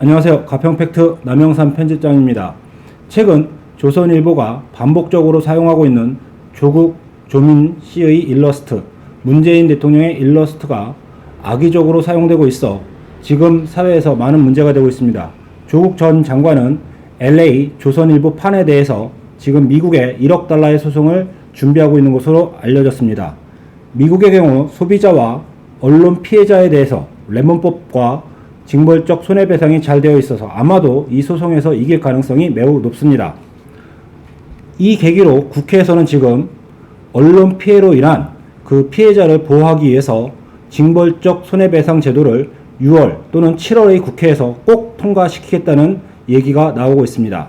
안녕하세요. 가평팩트 남영삼 편집장입니다. 최근 조선일보가 반복적으로 사용하고 있는 조국 조민 씨의 일러스트, 문재인 대통령의 일러스트가 악의적으로 사용되고 있어 지금 사회에서 많은 문제가 되고 있습니다. 조국 전 장관은 LA 조선일보 판에 대해서 지금 미국에 1억 달러의 소송을 준비하고 있는 것으로 알려졌습니다. 미국의 경우 소비자와 언론 피해자에 대해서 레몬법과 징벌적 손해배상이 잘 되어 있어서 아마도 이 소송에서 이길 가능성이 매우 높습니다. 이 계기로 국회에서는 지금 언론 피해로 인한 그 피해자를 보호하기 위해서 징벌적 손해배상 제도를 6월 또는 7월의 국회에서 꼭 통과시키겠다는 얘기가 나오고 있습니다.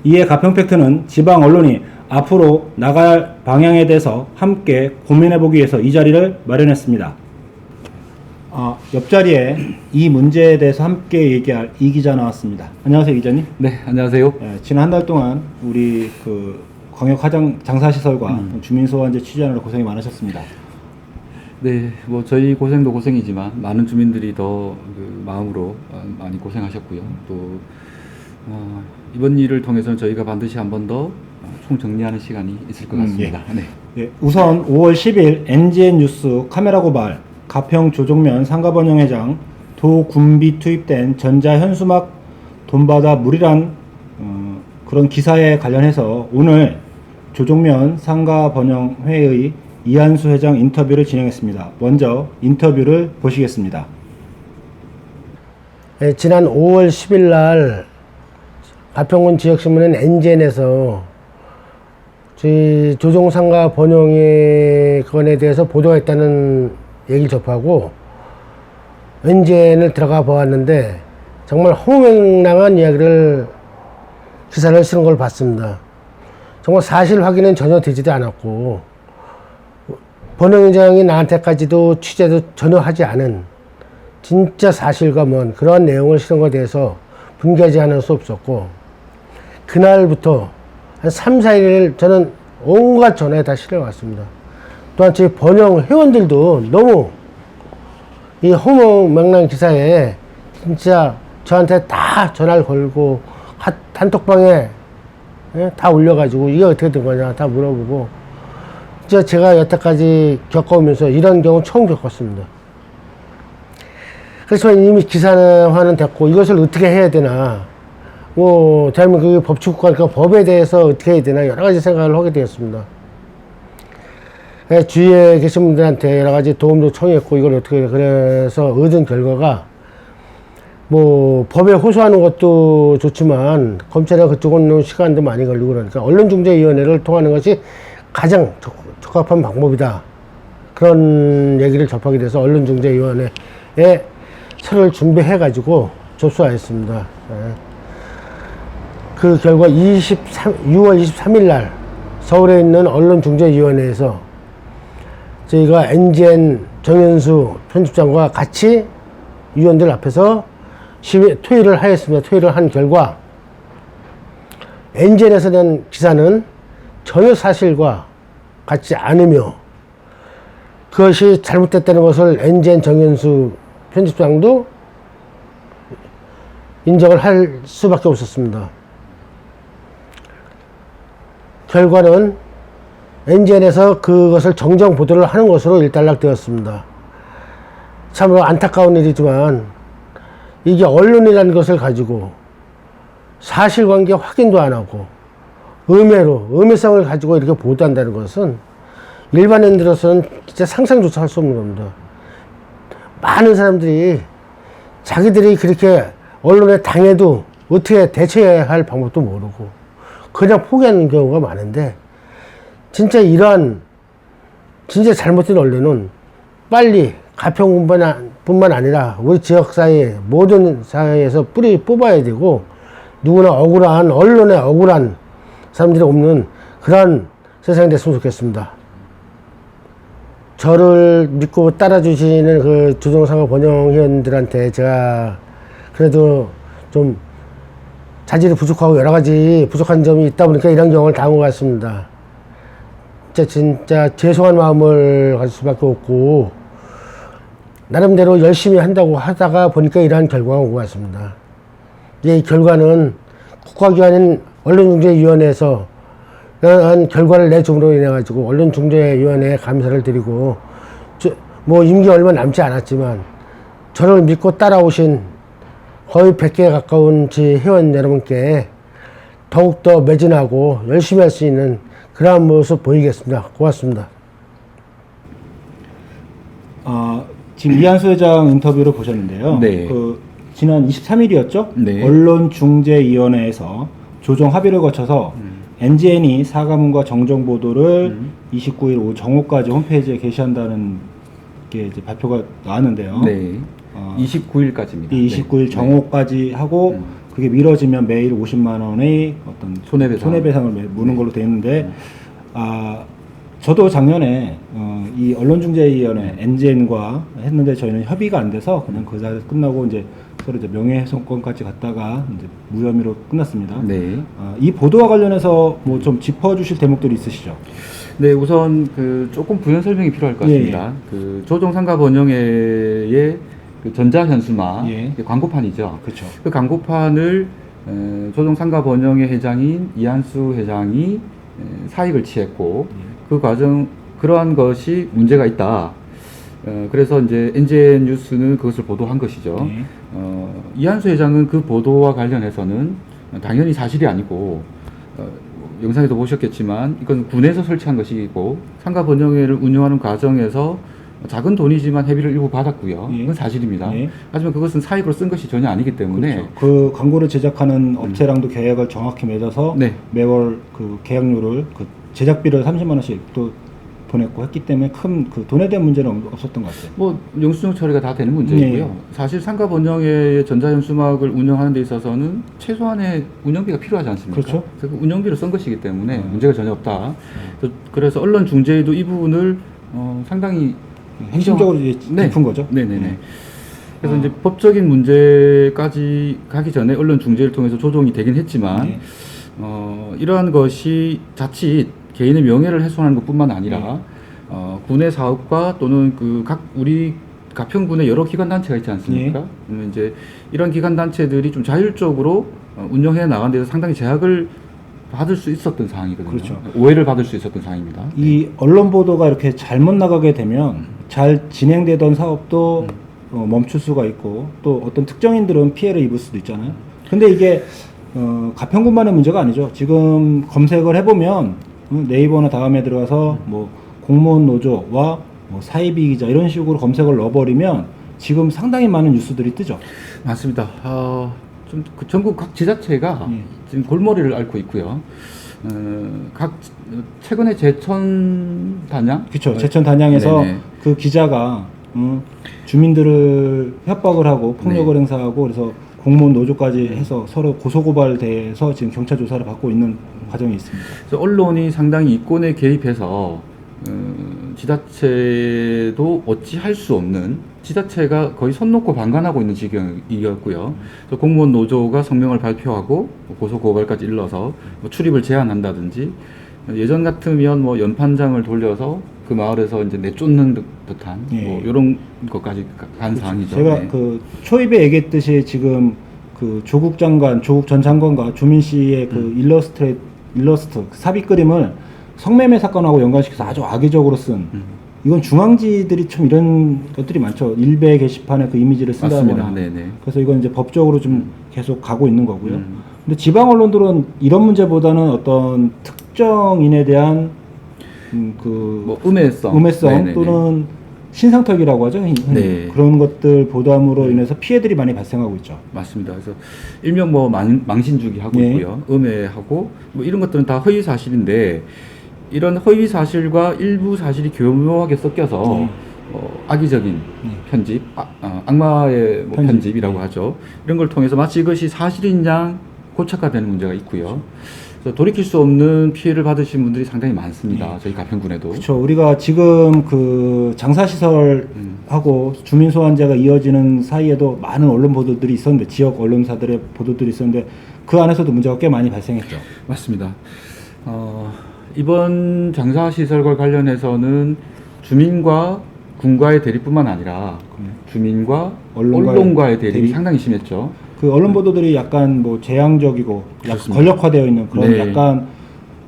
이에 가평팩트는 지방 언론이 앞으로 나가야 할 방향에 대해서 함께 고민해보기 위해서 이 자리를 마련했습니다. 옆자리에 이 문제에 대해서 함께 얘기할 이 기자 나왔습니다. 안녕하세요, 기자님. 네, 안녕하세요. 지난 한 달 동안 우리 광역 장사시설과 주민소환제 취재하느라 고생이 많으셨습니다. 네, 뭐 저희 고생도 고생이지만 많은 주민들이 더 마음으로 많이 고생하셨고요. 또 이번 일을 통해서는 저희가 반드시 한 번 더 총정리하는 시간이 있을 것 같습니다. 예. 네. 우선 5월 10일 NGN 뉴스 카메라 고발 가평 조종면 상가번영 회장 도군비 투입된 전자현수막 돈 받아 무리란 그런 기사에 관련해서 오늘 조종면 상가번영 회의 이한수 회장 인터뷰를 진행했습니다. 먼저 인터뷰를 보시겠습니다. 네, 지난 5월 10일 날 가평군 지역신문인 NGN에서 저희 조종상가 번영의 건에 대해서 보도가 있다는 얘기를 접하고 NGN을 들어가 보았는데 정말 허무맹랑한 이야기를 기사를 쓰는 걸 봤습니다. 정말 사실 확인은 전혀 되지도 않았고 번영회장이 나한테까지도 취재도 전혀 하지 않은 진짜 사실과 먼 그러한 내용을 쓰는 것에 대해서 분개하지 않을 수 없었고 그날부터 한 3, 4일을 저는 온갖 전화에 다 실려왔습니다. 또한 저희 번영 회원들도 너무 이 허무맹랑 기사에 진짜 저한테 다 전화를 걸고 단톡방에 다 올려가지고 이게 어떻게 된 거냐 다 물어보고 진짜 제가 여태까지 겪어오면서 이런 경우 처음 겪었습니다. 그래서 이미 기사화는 됐고 이것을 어떻게 해야 되나 뭐 대한민국이 법치국가니까 법에 대해서 어떻게 해야 되나 여러 가지 생각을 하게 되었습니다. 주위에 계신 분들한테 여러 가지 도움도 청했고 이걸 어떻게 그래서 얻은 결과가 뭐 법에 호소하는 것도 좋지만 검찰이나 그쪽은 시간도 많이 걸리고 그러니까 언론중재위원회를 통하는 것이 가장 적합한 방법이다. 그런 얘기를 접하게 돼서 언론중재위원회에 서류를 준비해가지고 접수하였습니다. 그 결과 6월 23일 날 서울에 있는 언론중재위원회에서 저희가 NGN 정현수 편집장과 같이 위원들 앞에서 토의를 하였습니다. 토의를 한 결과 NGN에서 낸 기사는 전혀 사실과 같지 않으며 그것이 잘못됐다는 것을 NGN 정현수 편집장도 인정을 할 수밖에 없었습니다. 결과는 NGN에서 그것을 정정 보도를 하는 것으로 일단락되었습니다. 참으로 안타까운 일이지만 이게 언론이라는 것을 가지고 사실관계 확인도 안 하고 음해성을 가지고 이렇게 보도한다는 것은 일반인들로서는 진짜 상상조차 할 수 없는 겁니다. 많은 사람들이 자기들이 그렇게 언론에 당해도 어떻게 대처해야 할 방법도 모르고 그냥 포기하는 경우가 많은데 진짜 이러한 진짜 잘못된 언론은 빨리 가평뿐만 아니라 우리 지역사회 모든 사회에서 뿌리 뽑아야 되고 누구나 억울한 언론에 억울한 사람들이 없는 그런 세상이 됐으면 좋겠습니다. 저를 믿고 따라주시는 그 조종상가 번영위원들한테 제가 그래도 좀 자질이 부족하고 여러 가지 부족한 점이 있다 보니까 이런 경험을 당한 것 같습니다. 진짜 죄송한 마음을 가질 수밖에 없고 나름대로 열심히 한다고 하다가 보니까 이러한 결과가 온 것 같습니다. 이제 이 결과는 국가기관인 언론중재위원회에서 이러한 결과를 내줌으로 인해 가지고 언론중재위원회에 감사를 드리고, 뭐 임기 얼마 남지 않았지만 저를 믿고 따라오신 거의 100개 가까운 지 회원 여러분께 더욱더 매진하고 열심히 할 수 있는 그러한 모습 보이겠습니다. 고맙습니다. 지금 이한수 회장 인터뷰를 보셨는데요. 네. 지난 23일이었죠? 네. 언론중재위원회에서 조정 합의를 거쳐서 NGN이 사과문과 정정 보도를 29일 오후 정오까지 홈페이지에 게시한다는 게 이제 발표가 나왔는데요. 네. 29일까지입니다. 이 29일 정오까지 하고 그게 미뤄지면 매일 50만 원의 어떤 손해배상을 무는 걸로 되어 있는데, 저도 작년에 이 언론중재위원회 NGN과 했는데 저희는 협의가 안 돼서 그냥 그 자리 끝나고 이제 서로 이제 명예훼손권까지 갔다가 이제 무혐의로 끝났습니다. 네. 이 보도와 관련해서 뭐 좀 짚어주실 대목들이 있으시죠? 네, 우선 조금 부연 설명이 필요할 것 같습니다. 조정 상가 번영회의 전자현수막 예. 광고판이죠. 그렇죠. 그 광고판을 조정 상가 번영회 회장인 이한수 회장이 사익을 취했고, 그 과정 그러한 것이 문제가 있다. 그래서 이제 NGN 뉴스는 그것을 보도한 것이죠. 네. 이한수 회장은 그 보도와 관련해서는 당연히 사실이 아니고, 영상에도 보셨겠지만 이건 군에서 설치한 것이고, 상가 번영회를 운영하는 과정에서 작은 돈이지만 회비를 일부 받았고요. 예. 그건 사실입니다. 예. 하지만 그것은 사익으로 쓴 것이 전혀 아니기 때문에 그렇죠. 그 광고를 제작하는 업체랑도 계약을 정확히 맺어서 네. 매월 그 계약료를 그 제작비를 30만 원씩 또 보냈고 했기 때문에 큰 그 돈에 대한 문제는 없었던 것 같아요. 뭐 영수증 처리가 다 되는 문제이고요. 네. 사실 상가 번영회의 전자현수막을 운영하는 데 있어서는 최소한의 운영비가 필요하지 않습니까? 그렇죠. 그래서 그 운영비를 쓴 것이기 때문에 문제가 전혀 없다. 그래서 언론 중재위도 이 부분을 상당히 핵심적으로 이제 짚은 거죠. 네네네. 그래서 이제 법적인 문제까지 가기 전에 언론 중재를 통해서 조정이 되긴 했지만, 네. 이러한 것이 자칫 개인의 명예를 훼손하는 것뿐만 아니라 군의 사업과 또는 우리 가평군의 여러 기관 단체가 있지 않습니까? 그러면 이제 이런 기관 단체들이 좀 자율적으로 운영해 나가는 데서 상당히 제약을 받을 수 있었던 상황이거든요. 그렇죠. 오해를 받을 수 있었던 상황입니다. 이 언론 보도가 이렇게 잘못 나가게 되면 잘 진행되던 사업도 멈출 수가 있고, 또 어떤 특정인들은 피해를 입을 수도 있잖아요. 근데 이게 가평군만의 문제가 아니죠. 지금 검색을 해보면 네이버나 다음에 들어가서 뭐 공무원 노조와 뭐 사이비 기자 이런 식으로 검색을 넣어버리면 지금 상당히 많은 뉴스들이 뜨죠. 맞습니다. 전국 각 지자체가 지금 골머리를 앓고 있고요. 최근에 제천 단양? 그렇죠. 제천 단양에서 네네. 그 기자가 주민들을 협박을 하고 폭력을 네. 행사하고 그래서 공무원 노조까지 해서 서로 고소고발돼서 지금 경찰 조사를 받고 있는 과정이 있습니다. 그래서 언론이 상당히 이권에 개입해서 지자체도 어찌할 수 없는, 지자체가 거의 손 놓고 방관하고 있는 지경이었고요. 그래서 공무원 노조가 성명을 발표하고 고소고발까지 일러서 뭐 출입을 제한한다든지, 예전 같으면 뭐 연판장을 돌려서 그 마을에서 이제 내쫓는 듯한 뭐 이런 것까지 간 상황이죠. 제가 그 초입에 얘기했듯이 지금 그 조국 전 장관과 조민 씨의 그 일러스트 삽입 그림을 성매매 사건하고 연관시켜서 아주 악의적으로 쓴, 이건 중앙지들이 좀 이런 것들이 많죠. 일베 게시판에 그 이미지를 쓴다거나. 그래서 이건 이제 법적으로 좀 계속 가고 있는 거고요. 근데 지방 언론들은 이런 문제보다는 어떤 특정인에 대한 뭐 음해성 또는 신상털기라고 하죠. 네. 그런 것들 보도함으로 인해서 피해들이 많이 발생하고 있죠. 맞습니다. 그래서 일명 뭐 망신주기 하고 있고요. 음해하고 뭐 이런 것들은 다 허위 사실인데, 이런 허위 사실과 일부 사실이 교묘하게 섞여서 악의적인 편집, 악마의 뭐 편집이라고 하죠. 이런 걸 통해서 마치 이것이 사실인 양 고착화되는 문제가 있고요. 그래서 돌이킬 수 없는 피해를 받으신 분들이 상당히 많습니다. 저희 가평군에도. 그렇죠. 우리가 지금 그 장사시설하고 주민소환제가 이어지는 사이에도 많은 언론 보도들이 있었는데, 지역 언론사들의 보도들이 있었는데 그 안에서도 문제가 꽤 많이 발생했죠. 맞습니다. 이번 장사시설과 관련해서는 주민과 군과의 대립뿐만 아니라 주민과 언론과의 대립이 대립? 상당히 심했죠. 그 언론 보도들이 약간 뭐 재앙적이고 약간 그렇습니다. 권력화되어 있는 그런 네. 약간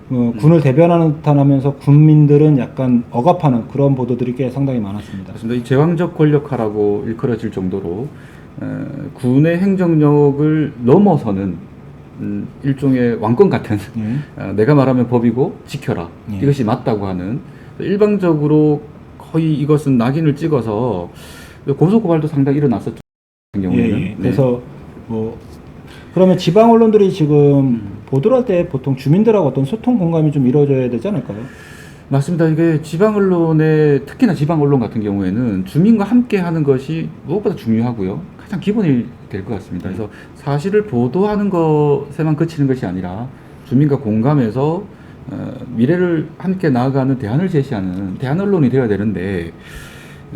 군을 대변하는 듯하면서 국민들은 약간 억압하는 그런 보도들이 꽤 상당히 많았습니다. 맞습니다. 이 제왕적 권력화라고 일컬어질 정도로 군의 행정력을 넘어서는 일종의 왕권 같은 내가 말하면 법이고 지켜라 예. 이것이 맞다고 하는 일방적으로 거의 이것은 낙인을 찍어서 고소고발도 상당히 일어났었죠. 같은 경우에는. 예, 예. 그래서 뭐 그러면 지방 언론들이 지금 보도를 할 때 보통 주민들하고 어떤 소통 공감이 좀 이루어져야 되지 않을까요? 맞습니다. 이게 지방 언론의 특히나 지방 언론 같은 경우에는 주민과 함께 하는 것이 무엇보다 중요하고요. 가장 기본이 될 것 같습니다. 그래서 사실을 보도하는 것에만 그치는 것이 아니라 주민과 공감해서 미래를 함께 나아가는 대안을 제시하는 대안 언론이 되어야 되는데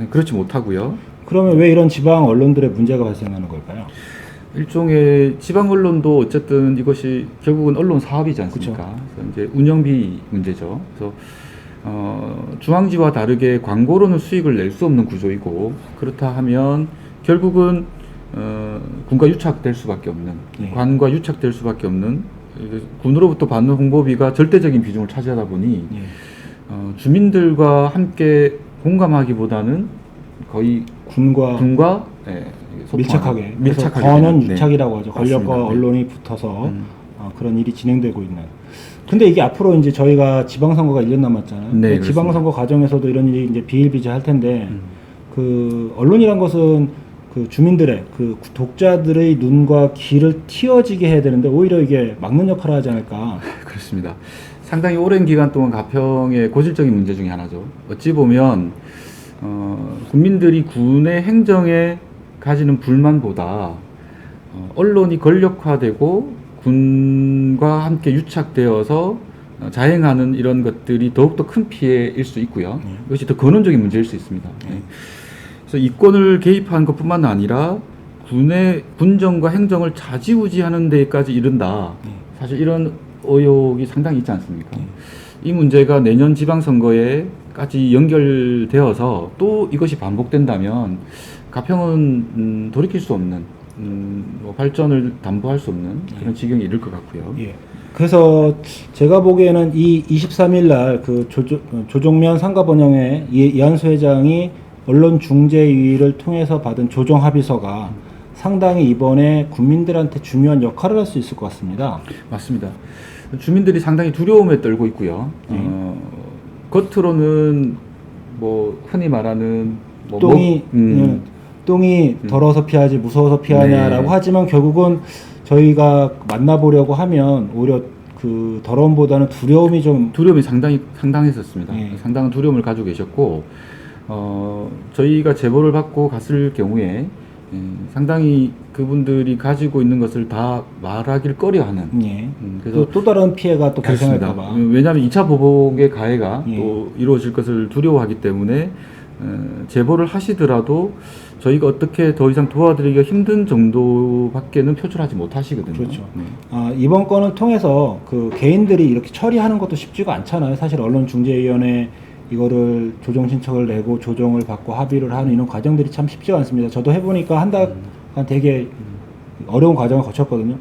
그렇지 못하고요. 그러면 왜 이런 지방 언론들의 문제가 발생하는 걸까요? 일종의 지방 언론도 어쨌든 이것이 결국은 언론 사업이지 않습니까? 그래서 이제 운영비 문제죠. 그래서 중앙지와 다르게 광고로는 수익을 낼 수 없는 구조이고 그렇다 하면 결국은 군과 유착될 수밖에 없는 예. 관과 유착될 수밖에 없는 군으로부터 받는 홍보비가 절대적인 비중을 차지하다 보니 예. 주민들과 함께 공감하기보다는 거의 군과 예, 밀착하게 밀착하게 권한 되는, 유착이라고 하죠. 맞습니다. 권력과 네. 언론이 붙어서 그런 일이 진행되고 있는. 근데 이게 앞으로 이제 저희가 지방선거가 1년 남았잖아요. 네, 근데 지방선거 과정에서도 이런 일이 이제 비일비재할 텐데 그 언론이란 것은 그 주민들의 그 독자들의 눈과 귀를 틔어지게 해야 되는데 오히려 이게 막는 역할을 하지 않을까. 그렇습니다. 상당히 오랜 기간 동안 가평의 고질적인 문제 중에 하나죠. 어찌 보면 국민들이 군의 행정에 가지는 불만보다 언론이 권력화되고 군과 함께 유착되어서 자행하는 이런 것들이 더욱더 큰 피해일 수 있고요. 이것이 더 근원적인 문제일 수 있습니다. 그래서 이권을 개입한 것뿐만 아니라 군의 군정과 행정을 좌지우지하는 데까지 이른다. 사실 이런 의혹이 상당히 있지 않습니까? 이 문제가 내년 지방선거에까지 연결되어서 또 이것이 반복된다면 가평은 돌이킬 수 없는 뭐 발전을 담보할 수 없는 그런 지경에 이를 것 같고요. 예. 그래서 제가 보기에는 이 23일 날 그 조종면 상가번영회 이한수 회장이 언론중재위를 통해서 받은 조정합의서가 상당히 이번에 국민들한테 중요한 역할을 할 수 있을 것 같습니다. 맞습니다. 주민들이 상당히 두려움에 떨고 있고요. 겉으로는 뭐 흔히 말하는 뭐 똥이 더러워서 피하지 무서워서 피하냐라고 네. 하지만 결국은 저희가 만나보려고 하면 오히려 그 더러움보다는 두려움이 좀 두려움이 상당했었습니다. 예. 상당한 두려움을 가지고 계셨고 저희가 제보를 받고 갔을 경우에 상당히 그분들이 가지고 있는 것을 다 말하기를 꺼려하는. 예. 그래서 또 다른 피해가 또 발생할까봐. 왜냐하면 2차 보복의 가해가 예. 또 이루어질 것을 두려워하기 때문에 제보를 하시더라도 저희가 어떻게 더 이상 도와드리기가 힘든 정도밖에는 표출하지 못하시거든요. 그렇죠. 네. 이번 건을 통해서 그 개인들이 이렇게 처리하는 것도 쉽지가 않잖아요. 사실 언론중재위원회 이거를 조정 신청을 내고 조정을 받고 합의를 하는 이런 과정들이 참 쉽지가 않습니다. 저도 해보니까 한 달간 되게 어려운 과정을 거쳤거든요.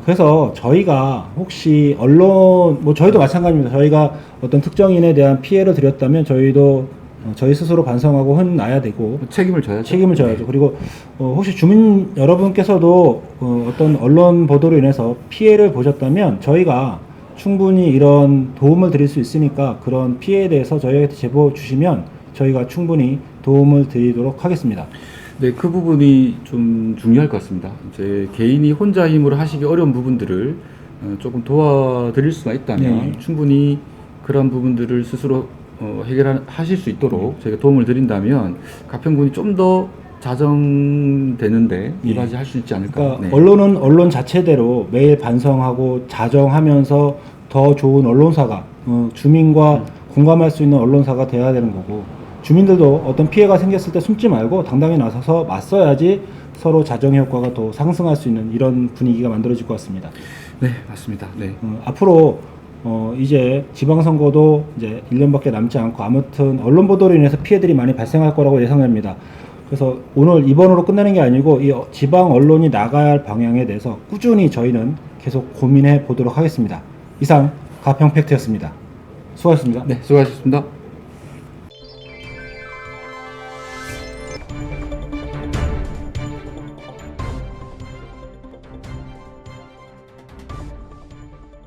그래서 저희가 혹시 언론, 뭐 저희도 마찬가지입니다. 저희가 어떤 특정인에 대한 피해를 드렸다면 저희도 저희 스스로 반성하고 혼나야 되고 책임을 져야죠. 책임을 져야죠. 그리고 혹시 주민 여러분께서도 어떤 언론 보도로 인해서 피해를 보셨다면 저희가 충분히 이런 도움을 드릴 수 있으니까 그런 피해에 대해서 저희한테 제보 주시면 저희가 충분히 도움을 드리도록 하겠습니다. 네, 그 부분이 좀 중요할 것 같습니다. 이제 개인이 혼자 힘으로 하시기 어려운 부분들을 조금 도와드릴 수가 있다면 네. 충분히 그런 부분들을 스스로 해결하실 수 있도록 저희가 도움을 드린다면 가평군이 좀 더 자정되는데 이바지할 수 있지 않을까. 그러니까 네. 언론은 언론 자체대로 매일 반성하고 자정하면서 더 좋은 언론사가 주민과 공감할 수 있는 언론사가 돼야 되는 거고 주민들도 어떤 피해가 생겼을 때 숨지 말고 당당히 나서서 맞서야지 서로 자정의 효과가 더 상승할 수 있는 이런 분위기가 만들어질 것 같습니다. 네, 맞습니다. 네. 앞으로 이제 지방선거도 이제 1년밖에 남지 않고 아무튼 언론 보도로 인해서 피해들이 많이 발생할 거라고 예상됩니다. 그래서 오늘 이번으로 끝나는 게 아니고 이 지방 언론이 나가야 할 방향에 대해서 꾸준히 저희는 계속 고민해 보도록 하겠습니다. 이상 가평 팩트였습니다. 수고하셨습니다. 네, 수고하셨습니다.